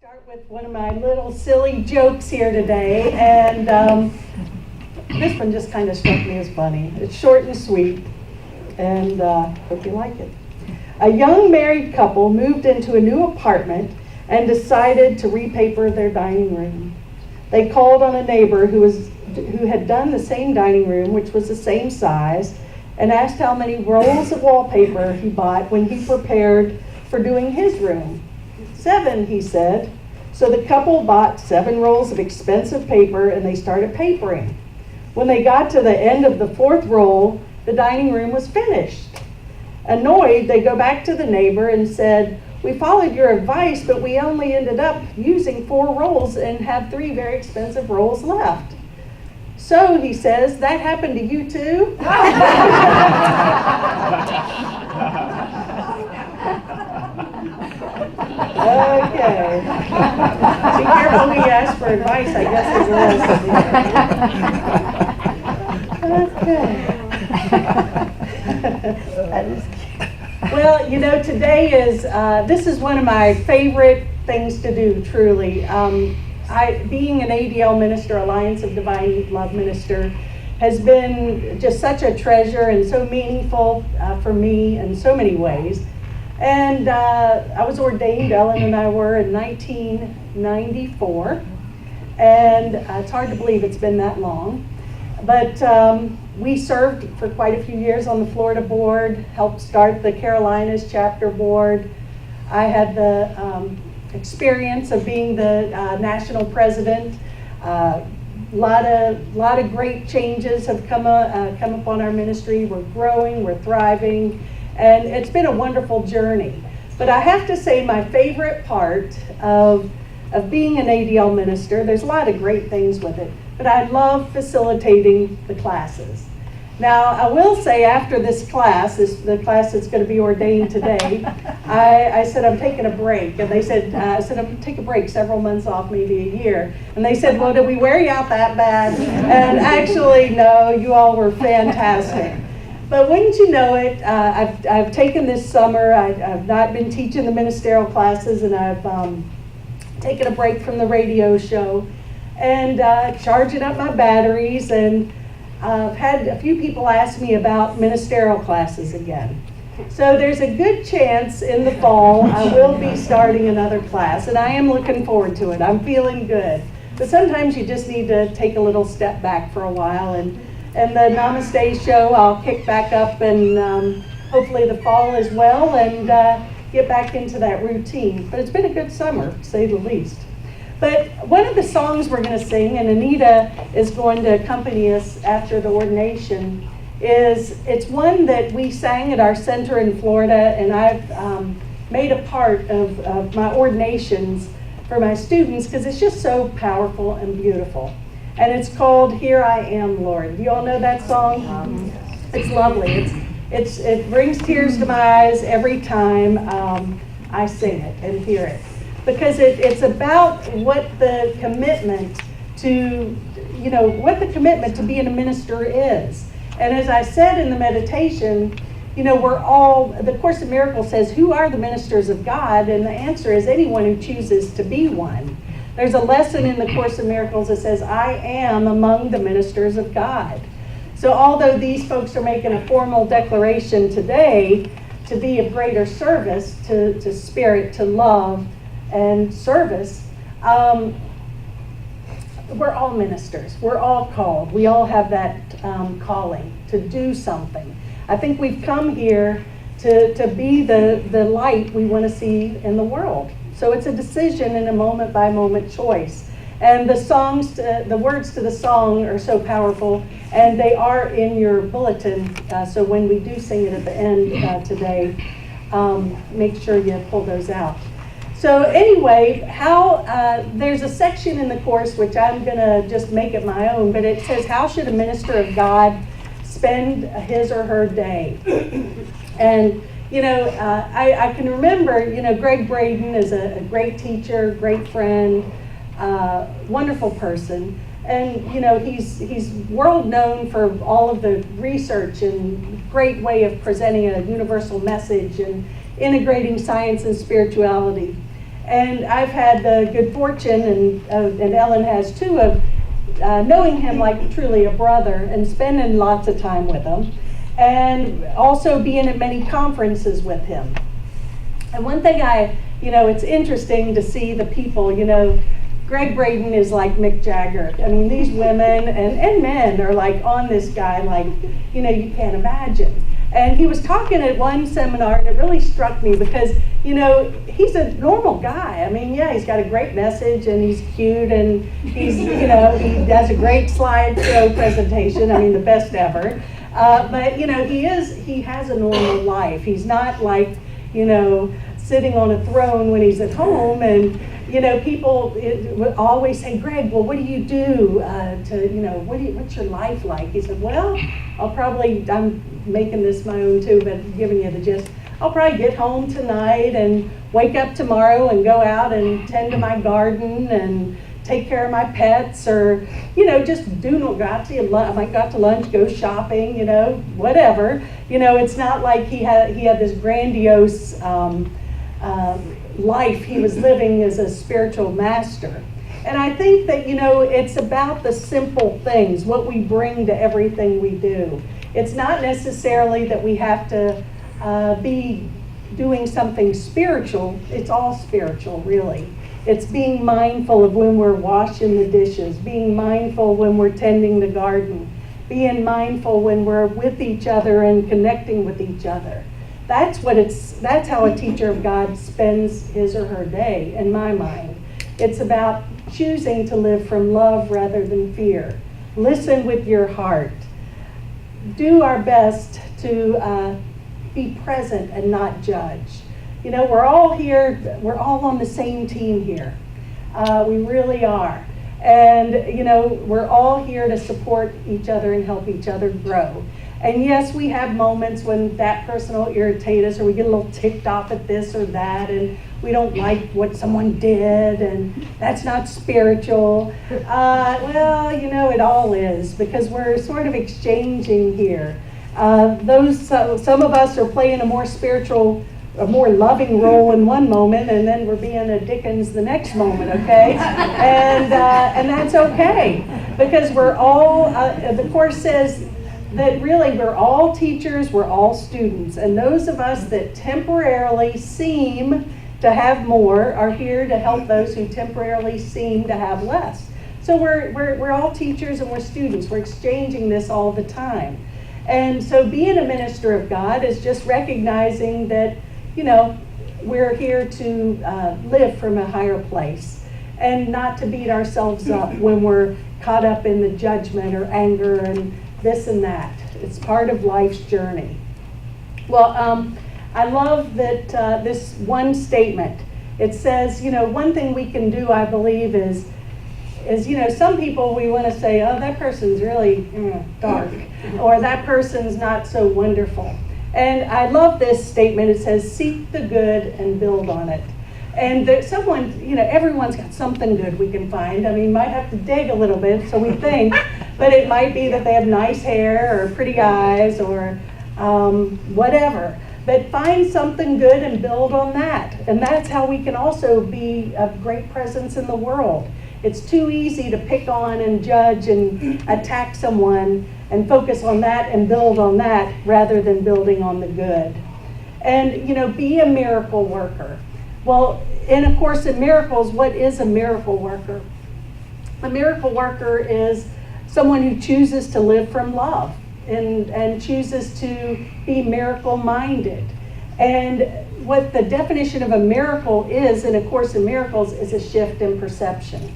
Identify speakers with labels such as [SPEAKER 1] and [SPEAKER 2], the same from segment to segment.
[SPEAKER 1] Start with one of my little silly jokes here today, and this one just kind of struck me as funny. It's short and sweet, and hope you like it. A young married couple moved into a new apartment and decided to repaper their dining room. They called on a neighbor who had done the same dining room, which was the same size, and asked how many rolls of wallpaper he bought when he prepared for doing his room. 7, he said. So the couple bought 7 rolls of expensive paper and they started papering. When they got to the end of the 4th roll, the dining room was finished. Annoyed, they go back to the neighbor and said, "We followed your advice, but we only ended up using 4 rolls and have 3 very expensive rolls left." "So," he says, "that happened to you too?" Okay. Be careful when you ask for advice, I guess it was. Okay. That is cute. Well, you know, today this is one of my favorite things to do, truly. Being an ADL minister, Alliance of Divine Love minister, has been just such a treasure and so meaningful for me in so many ways. And I was ordained, Ellen and I were, in 1994. And it's hard to believe it's been that long. But we served for quite a few years on the Florida board, helped start the Carolinas chapter board. I had the experience of being the national president. A lot of great changes have come upon our ministry. We're growing, we're thriving. And it's been a wonderful journey. But I have to say my favorite part of being an ADL minister, there's a lot of great things with it, but I love facilitating the classes. Now, I will say after this class, the class that's going to be ordained today, I said I'm taking a break. And they said, I said I'm going to take a break several months off, maybe a year. And they said, "Well, did we wear you out that bad?" And actually, no, you all were fantastic. But wouldn't you know it, I've taken this summer, I've not been teaching the ministerial classes, and I've taken a break from the radio show and charging up my batteries, and I've had a few people ask me about ministerial classes again. So there's a good chance in the fall I will be starting another class, and I am looking forward to it. I'm feeling good. But sometimes you just need to take a little step back for a while, and the Namaste show I'll kick back up, and hopefully the fall as well, and get back into that routine. But it's been a good summer, to say the least. But one of the songs we're going to sing, and Anita is going to accompany us after the ordination, it's one that we sang at our center in Florida, and I've made a part of my ordinations for my students because it's just so powerful and beautiful. And it's called "Here I Am, Lord." Do you all know that song? It's lovely. It brings tears to my eyes every time I sing it and hear it. Because it's about what the commitment to being a minister is. And as I said in the meditation, you know, the Course in Miracles says, who are the ministers of God? And the answer is anyone who chooses to be one. There's a lesson in the Course in Miracles that says, I am among the ministers of God. So although these folks are making a formal declaration today to be of greater service to spirit, to love, and service, we're all ministers. We're all called. We all have that calling to do something. I think we've come here to be the light we want to see in the world. So it's a decision and a moment-by-moment choice. And the words to the song are so powerful, and they are in your bulletin. So when we do sing it at the end today, make sure you pull those out. So anyway, there's a section in the course which I'm going to just make it my own, but it says, how should a minister of God spend his or her day? And you know, I can remember, you know, Greg Braden is a great teacher, great friend, wonderful person. And, you know, he's world known for all of the research and great way of presenting a universal message and integrating science and spirituality. And I've had the good fortune, and Ellen has too, of knowing him like truly a brother and spending lots of time with him, and also being at many conferences with him. And one thing it's interesting to see the people, Greg Braden is like Mick Jagger. I mean, these women and men are like on this guy like, you can't imagine. And he was talking at one seminar, and it really struck me because, he's a normal guy. I mean, yeah, he's got a great message, and he's cute, and he's, he does a great slideshow presentation. I mean, the best ever. But, he has a normal life. He's not like, sitting on a throne when he's at home. And, people would always say, Greg, well, what do you do what's your life like? He said, well, I'm making this my own too, but giving you the gist. I'll probably get home tonight and wake up tomorrow and go out and tend to my garden and take care of my pets, or, just go out to I might go out to lunch, go shopping, whatever. It's not like he had this grandiose life he was living as a spiritual master. And I think that, it's about the simple things, what we bring to everything we do. It's not necessarily that we have to be doing something spiritual. It's all spiritual, really. It's being mindful of when we're washing the dishes, being mindful when we're tending the garden, being mindful when we're with each other and connecting with each other. That's how a teacher of God spends his or her day, in my mind. It's about choosing to live from love rather than fear. Listen with your heart. Do our best to be present and not judge. We're all here, we're all on the same team here. We really are. And, we're all here to support each other and help each other grow. And yes, we have moments when that person will irritate us, or we get a little ticked off at this or that, and we don't like what someone did, and that's not spiritual. It all is, because we're sort of exchanging here. Some of us are playing a more spiritual, a more loving role in one moment, and then we're being a Dickens the next moment, okay? And that's okay, because we're all, the Course says that really we're all teachers, we're all students, and those of us that temporarily seem to have more are here to help those who temporarily seem to have less. So we're all teachers and we're students. We're exchanging this all the time. And so being a minister of God is just recognizing that, we're here to live from a higher place, and not to beat ourselves up when we're caught up in the judgment or anger and this and that. It's part of life's journey. Well, I love that this one statement. It says, one thing we can do, I believe, is some people we want to say, oh, that person's really dark, or that person's not so wonderful. And I love this statement. It says, seek the good and build on it. And there's someone, everyone's got something good we can find. I mean, might have to dig a little bit, so we think, but it might be that they have nice hair or pretty eyes or whatever. But find something good and build on that. And that's how we can also be a great presence in the world. It's too easy to pick on and judge and attack someone and focus on that and build on that rather than building on the good. And, be a miracle worker. Well, and of course in miracles, what is a miracle worker? A miracle worker is someone who chooses to live from love and chooses to be miracle-minded. And what the definition of a miracle is in A Course in Miracles is a shift in perception.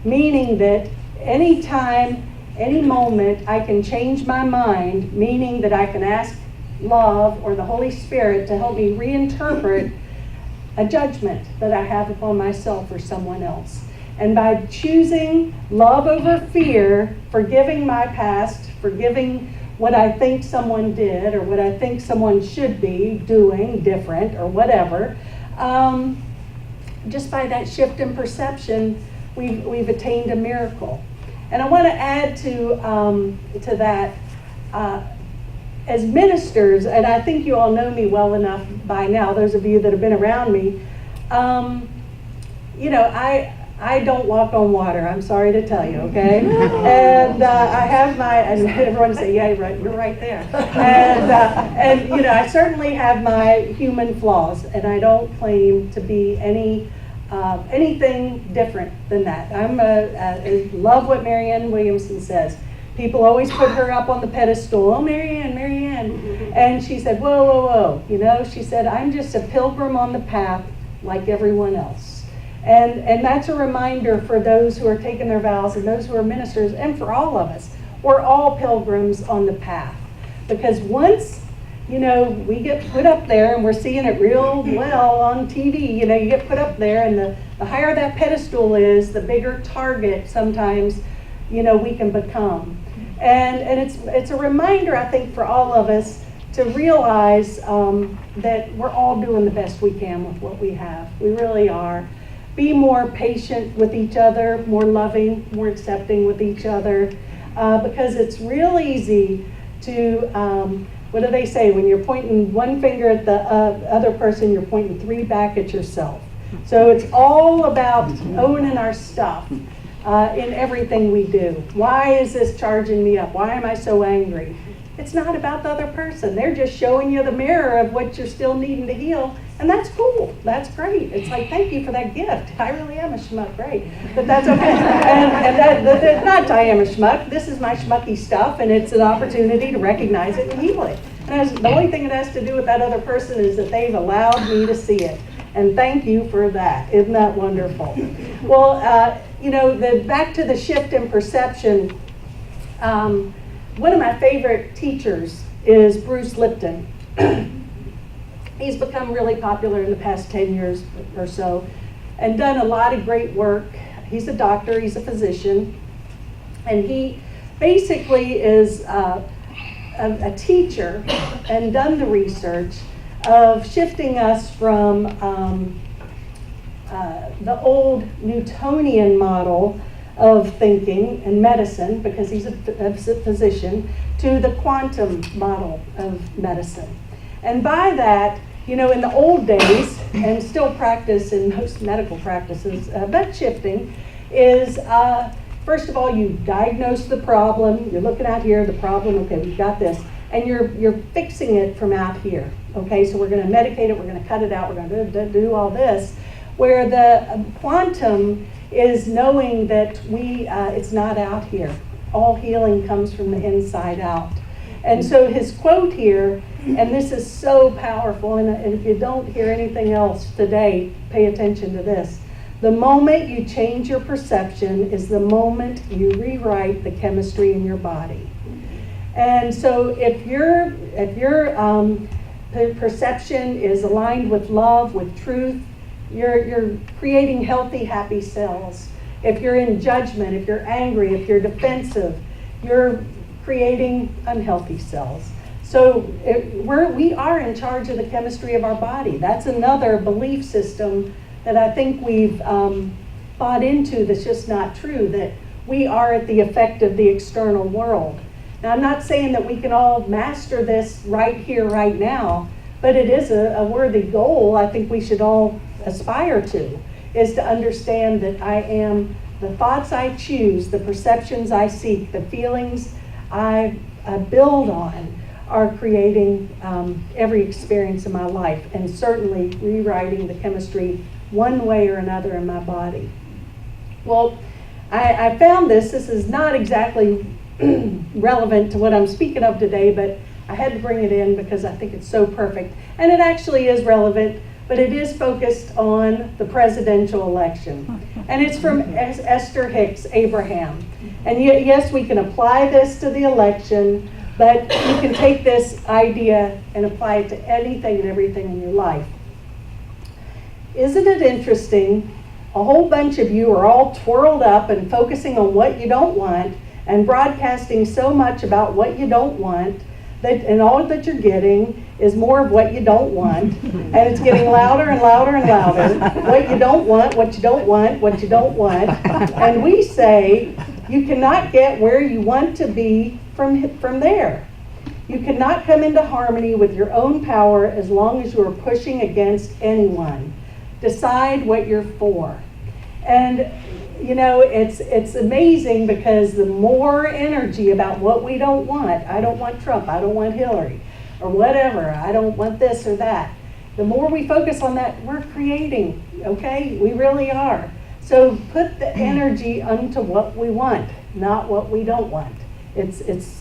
[SPEAKER 1] Meaning that any time, any moment, I can change my mind, meaning that I can ask love or the Holy Spirit to help me reinterpret a judgment that I have upon myself or someone else. And by choosing love over fear, forgiving my past, forgiving what I think someone did or what I think someone should be doing different or whatever, just by that shift in perception, we've attained a miracle. And I want to add to that, as ministers, and I think you all know me well enough by now, those of you that have been around me, I don't walk on water, I'm sorry to tell you, okay? And I have and everyone say, yeah, you're right there. And I certainly have my human flaws, and I don't claim to be anything different than that. I love what Marianne Williamson says. People always put her up on the pedestal. Oh, Marianne. And she said, whoa. She said, I'm just a pilgrim on the path like everyone else. And that's a reminder for those who are taking their vows and those who are ministers, and for all of us. We're all pilgrims on the path. Because once, we get put up there, and we're seeing it real well on TV, you get put up there, and the higher that pedestal is, the bigger target sometimes, we can become. And it's a reminder, I think, for all of us to realize that we're all doing the best we can with what we have. We really are. Be more patient with each other, more loving, more accepting with each other, because it's real easy to, what do they say? When you're pointing one finger at the other person, you're pointing 3 back at yourself. So it's all about owning our stuff in everything we do. Why is this charging me up? Why am I so angry? It's not about the other person. They're just showing you the mirror of what you're still needing to heal. And that's cool. That's great. It's like, thank you for that gift. I really am a schmuck, great. But that's okay. And not I am a schmuck. This is my schmucky stuff, and it's an opportunity to recognize it and heal it. And the only thing it has to do with that other person is that they've allowed me to see it. And thank you for that. Isn't that wonderful? Well, back to the shift in perception. One of my favorite teachers is Bruce Lipton. He's become really popular in the past 10 years or so and done a lot of great work. He's a doctor, he's a physician, and he basically is a teacher and done the research of shifting us from the old Newtonian model of thinking and medicine, because he's a physician, to the quantum model of medicine. And by that, in the old days, and still practice in most medical practices, but shifting is, first of all, you diagnose the problem. You're looking out here, the problem, okay, we've got this. And you're fixing it from out here, okay? So we're going to medicate it, we're going to cut it out, we're going to do all this. Where the quantum is knowing that it's not out here. All healing comes from the inside out. And so his quote here, and this is so powerful, and if you don't hear anything else today, pay attention to this. The moment you change your perception is the moment you rewrite the chemistry in your body. And so if your perception is aligned with love, with truth, you're creating healthy, happy cells. If you're in judgment, if you're angry, if you're defensive, you're creating unhealthy cells. So we are in charge of the chemistry of our body. That's another belief system that I think we've bought into that's just not true, that we are at the effect of the external world. Now, I'm not saying that we can all master this right here, right now, but it is a worthy goal I think we should all aspire to, is to understand that I am the thoughts I choose, the perceptions I seek, the feelings I build on are creating every experience in my life, and certainly rewriting the chemistry one way or another in my body. Well, I found this is not exactly relevant to what I'm speaking of today, but I had to bring it in because I think it's so perfect. And it actually is relevant, but it is focused on the presidential election. And it's from Esther Hicks Abraham. And yes, we can apply this to the election, but you can take this idea and apply it to anything and everything in your life. Isn't it interesting? A whole bunch of you are all twirled up and focusing on what you don't want and broadcasting so much about what you don't want, and all that you're getting is more of what you don't want, and it's getting louder and louder and louder. What you don't want, what you don't want, what you don't want. And we say, you cannot get where you want to be from there. You cannot come into harmony with your own power as long as you are pushing against anyone. Decide what you're for. And you know, it's amazing because the more energy about what we don't want, I don't want Trump, I don't want Hillary, or whatever, I don't want this or that. The more we focus on that, we're creating, okay? We really are. So put the energy onto what we want, not what we don't want. It's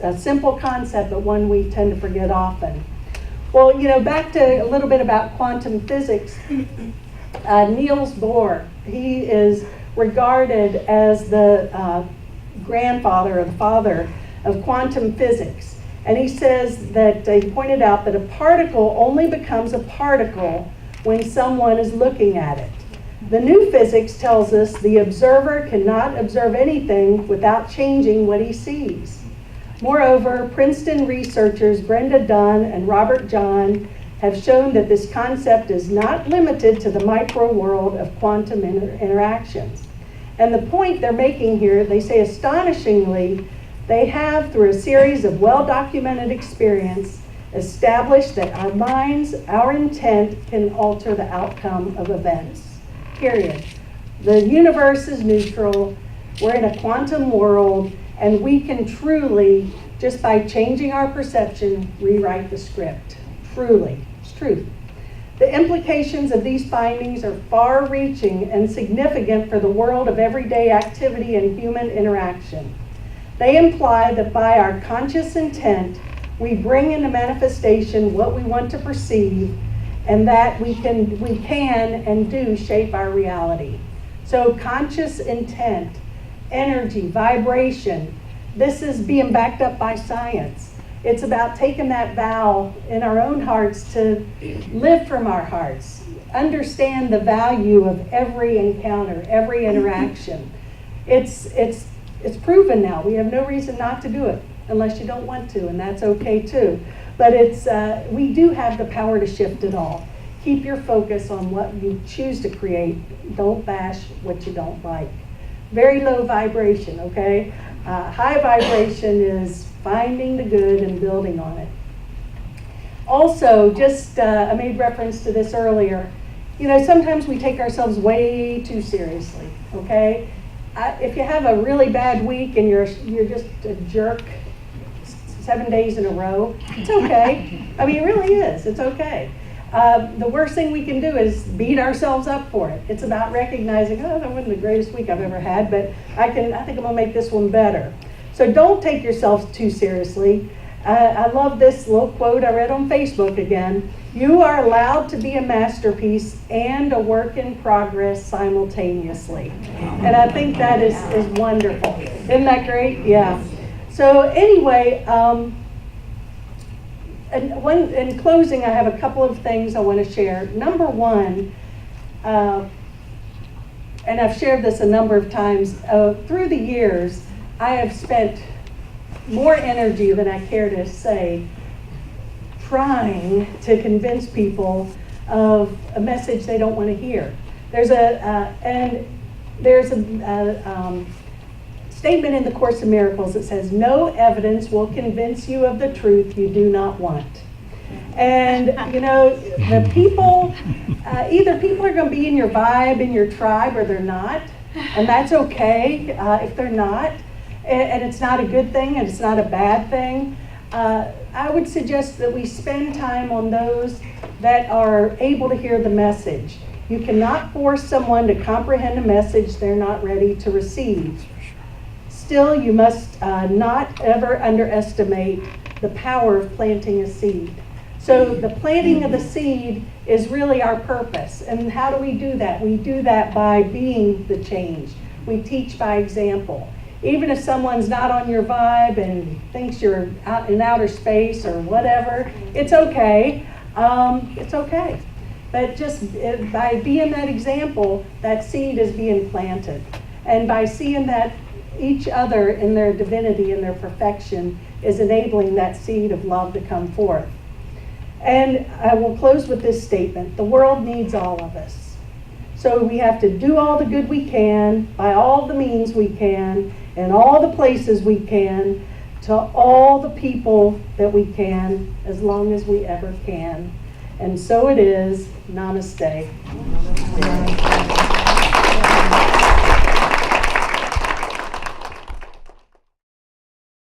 [SPEAKER 1] a simple concept, but one we tend to forget often. Well, you know, back to a little bit about quantum physics. Niels Bohr, he is regarded as the grandfather or the father of quantum physics. And he says that, he pointed out that a particle only becomes a particle when someone is looking at it. The new physics tells us the observer cannot observe anything without changing what he sees. Moreover, Princeton researchers Brenda Dunn and Robert John have shown that this concept is not limited to the micro world of quantum interactions. And the point they're making here, they say astonishingly, they have, through a series of well-documented experience, established that our minds, our intent, can alter the outcome of events, period. The universe is neutral, we're in a quantum world, and we can truly, just by changing our perception, rewrite the script. Truly, it's truth. The implications of these findings are far-reaching and significant for the world of everyday activity and human interaction. They imply that by our conscious intent, we bring into manifestation what we want to perceive, and that we can and do shape our reality. So conscious intent, energy, vibration, this is being backed up by science. It's about taking that vow in our own hearts to live from our hearts, understand the value of every encounter, every interaction. It's proven now. We have no reason not to do it unless you don't want to, and that's okay too. But we do have the power to shift it all. Keep your focus on what you choose to create. Don't bash what you don't like. Very low vibration, okay? High vibration is finding the good and building on it. Also, I made reference to this earlier. You know, sometimes we take ourselves way too seriously, okay? If you have a really bad week and you're just a jerk 7 days in a row, it's okay. I mean, it really is. It's okay. The worst thing we can do is beat ourselves up for it. It's about recognizing, oh, that wasn't the greatest week I've ever had, but I think I'm gonna make this one better. So don't take yourself too seriously. I love this little quote I read on Facebook again. You are allowed to be a masterpiece and a work in progress simultaneously. And I think that is wonderful. Isn't that great? Yeah. So anyway, in closing, I have a couple of things I want to share. Number one, and I've shared this a number of times, through the years, I have spent more energy than I care to say trying to convince people of a message they don't want to hear. There's a statement in the Course in Miracles that says, no evidence will convince you of the truth you do not want. And you know, the people, either people are going to be in your vibe, in your tribe, or they're not, and that's okay if they're not. And it's not a good thing, and it's not a bad thing. I would suggest that we spend time on those that are able to hear the message. You cannot force someone to comprehend a message they're not ready to receive. Still, you must not ever underestimate the power of planting a seed. So the planting of the seed is really our purpose. And how do we do that? We do that by being the change. We teach by example. Even if someone's not on your vibe and thinks you're out in outer space or whatever, it's okay. It's okay. But just by being that example, that seed is being planted. And by seeing that each other in their divinity and their perfection is enabling that seed of love to come forth. And I will close with this statement. The world needs all of us. So we have to do all the good we can, by all the means we can, in all the places we can, to all the people that we can, as long as we ever can. And so it is. Namaste. Namaste.